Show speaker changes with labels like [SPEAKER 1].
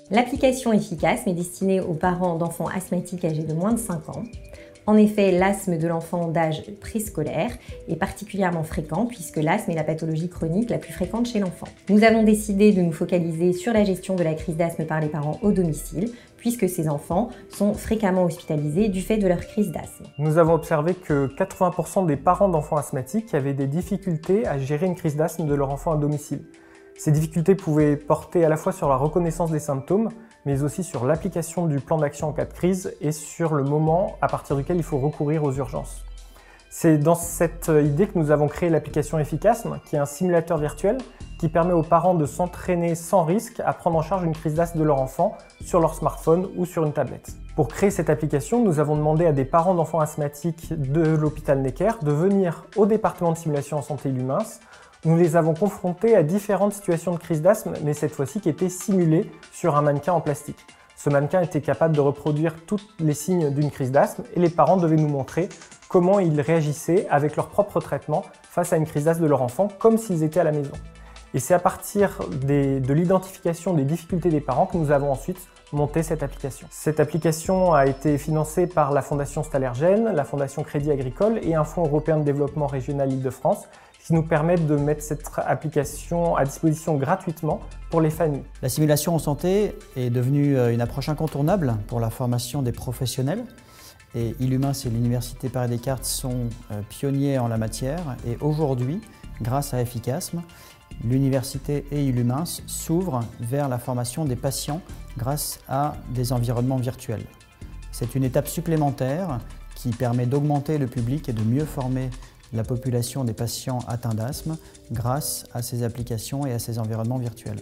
[SPEAKER 1] L'application Efficasme est destinée aux parents d'enfants asthmatiques âgés de moins de 5 ans. En effet, l'asthme de l'enfant d'âge préscolaire est particulièrement fréquent puisque l'asthme est la pathologie chronique la plus fréquente chez l'enfant. Nous avons décidé de nous focaliser sur la gestion de la crise d'asthme par les parents au domicile puisque ces enfants sont fréquemment hospitalisés du fait de leur crise d'asthme.
[SPEAKER 2] Nous avons observé que 80% des parents d'enfants asthmatiques avaient des difficultés à gérer une crise d'asthme de leur enfant à domicile. Ces difficultés pouvaient porter à la fois sur la reconnaissance des symptômes, mais aussi sur l'application du plan d'action en cas de crise et sur le moment à partir duquel il faut recourir aux urgences. C'est dans cette idée que nous avons créé l'application Efficasme, qui est un simulateur virtuel qui permet aux parents de s'entraîner sans risque à prendre en charge une crise d'asthme de leur enfant sur leur smartphone ou sur une tablette. Pour créer cette application, nous avons demandé à des parents d'enfants asthmatiques de l'hôpital Necker de venir au département de simulation en santé Illumins. Nous les avons confrontés à différentes situations de crise d'asthme, mais cette fois-ci qui étaient simulées sur un mannequin en plastique. Ce mannequin était capable de reproduire tous les signes d'une crise d'asthme et les parents devaient nous montrer comment ils réagissaient avec leur propre traitement face à une crise d'asthme de leur enfant, comme s'ils étaient à la maison. Et c'est à partir de l'identification des difficultés des parents que nous avons ensuite monté cette application. Cette application a été financée par la Fondation Stallergen, la Fondation Crédit Agricole et un Fonds européen de développement régional Île-de-France qui nous permettent de mettre cette application à disposition gratuitement pour les familles.
[SPEAKER 3] La simulation en santé est devenue une approche incontournable pour la formation des professionnels. Et Illumins et l'Université Paris-Descartes sont pionniers en la matière. Et aujourd'hui, grâce à Efficasme, l'Université et Illumins s'ouvrent vers la formation des patients grâce à des environnements virtuels. C'est une étape supplémentaire qui permet d'augmenter le public et de mieux former la population des patients atteints d'asthme grâce à ces applications et à ces environnements virtuels.